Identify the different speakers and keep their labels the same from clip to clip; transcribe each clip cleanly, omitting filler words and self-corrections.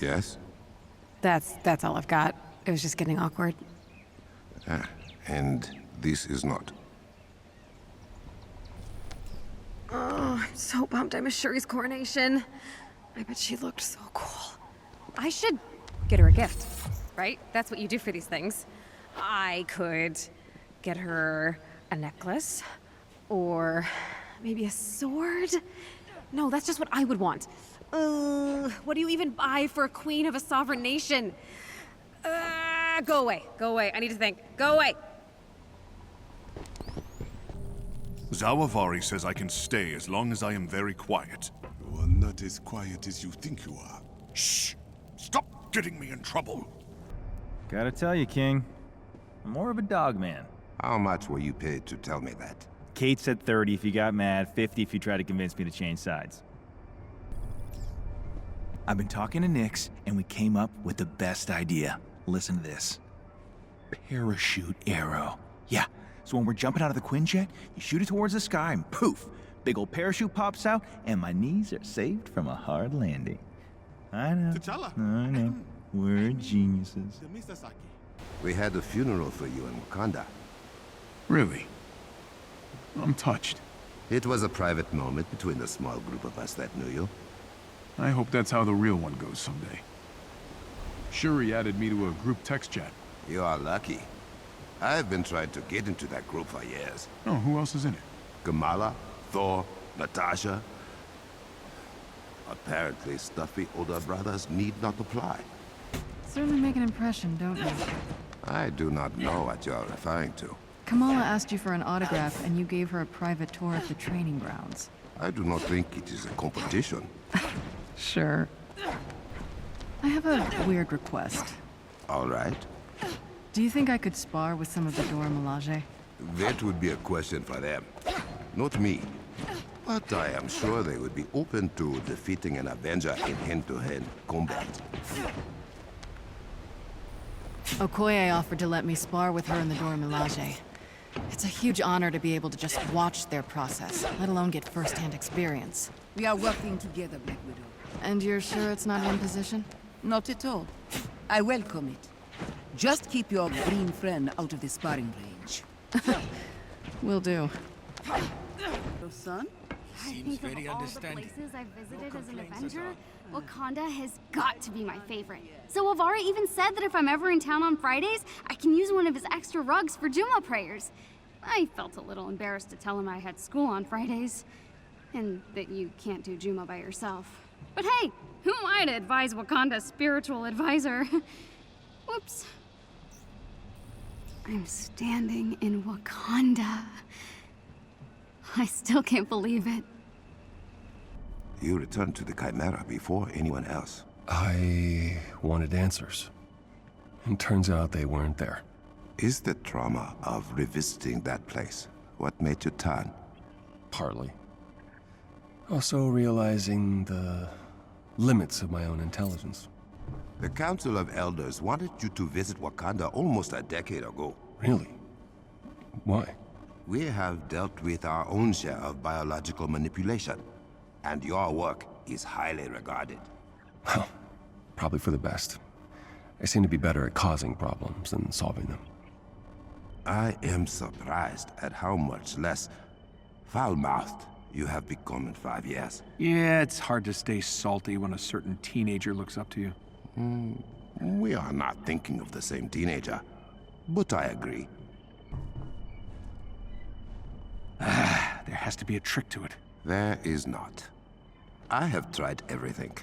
Speaker 1: Yes?
Speaker 2: That's all I've got. It was just getting awkward.
Speaker 1: Ah, and this is not.
Speaker 2: Oh, I'm so bummed I missed Shuri's coronation. I bet she looked so cool. I should get her a gift, right? That's what you do for these things. I could get her a necklace, or maybe a sword? No, that's just what I would want. What do you even buy for a queen of a sovereign nation? Go away, I need to think. Go away!
Speaker 3: Zawavari says I can stay as long as I am very quiet.
Speaker 4: You are not as quiet as you think you are.
Speaker 3: Shh! Stop getting me in trouble!
Speaker 5: Gotta tell you, King, I'm more of a dog man.
Speaker 1: How much were you paid to tell me that?
Speaker 5: Kate said 30 if you got mad, 50 if you tried to convince me to change sides.
Speaker 6: I've been talking to Nix, and we came up with the best idea. Listen to this. Parachute arrow. Yeah, so when we're jumping out of the Quinjet, you shoot it towards the sky, and poof! Big old parachute pops out, and my knees are saved from a hard landing. I know.
Speaker 4: T'Challa.
Speaker 6: I know. We're geniuses.
Speaker 1: We had a funeral for you in Wakanda.
Speaker 4: Really? I'm touched.
Speaker 1: It was a private moment between the small group of us that knew you.
Speaker 4: I hope that's how the real one goes someday. Shuri added me to a group text chat.
Speaker 1: You are lucky. I've been trying to get into that group for years.
Speaker 4: Oh, who else is in it?
Speaker 1: Kamala, Thor, Natasha. Apparently, stuffy older brothers need not apply.
Speaker 7: Certainly make an impression, don't you?
Speaker 1: I do not know what you're referring to.
Speaker 7: Kamala asked you for an autograph, and you gave her a private tour of the training grounds.
Speaker 1: I do not think it is a competition.
Speaker 7: Sure. I have a weird request.
Speaker 1: All right.
Speaker 7: Do you think I could spar with some of the Dora Milaje?
Speaker 1: That would be a question for them, not me. But I am sure they would be open to defeating an Avenger in hand-to-hand combat.
Speaker 7: Okoye offered to let me spar with her and the Dora Milaje. It's a huge honor to be able to just watch their process, let alone get first-hand experience.
Speaker 8: We are working together, Black Widow.
Speaker 7: And you're sure it's not an imposition?
Speaker 8: Not at all. I welcome it. Just keep your green friend out of the sparring range.
Speaker 7: Will do.
Speaker 8: Your son?
Speaker 9: I think of all the places I've visited as an Avenger, Wakanda has got to be my favorite. So Avara even said that if I'm ever in town on Fridays, I can use one of his extra rugs for Juma prayers. I felt a little embarrassed to tell him I had school on Fridays, and that you can't do Juma by yourself. But hey, who am I to advise Wakanda's spiritual advisor? Whoops. I'm standing in Wakanda. I still can't believe it.
Speaker 1: You returned to the Chimera before anyone else.
Speaker 10: I wanted answers. And turns out they weren't there.
Speaker 1: Is the trauma of revisiting that place what made you turn?
Speaker 10: Partly. Also realizing the limits of my own intelligence.
Speaker 1: The Council of Elders wanted you to visit Wakanda almost a decade ago.
Speaker 10: Really? Why?
Speaker 1: We have dealt with our own share of biological manipulation, and your work is highly regarded.
Speaker 10: Well, probably for the best. I seem to be better at causing problems than solving them.
Speaker 1: I am surprised at how much less foul-mouthed you have become in 5 years.
Speaker 11: Yeah, it's hard to stay salty when a certain teenager looks up to you.
Speaker 1: We are not thinking of the same teenager, but I agree.
Speaker 11: There has to be a trick to it.
Speaker 1: There is not. I have tried everything.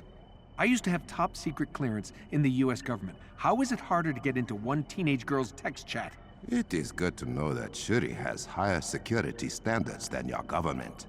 Speaker 11: I used to have top secret clearance in the US government. How is it harder to get into one teenage girl's text chat?
Speaker 1: It is good to know that Shuri has higher security standards than your government.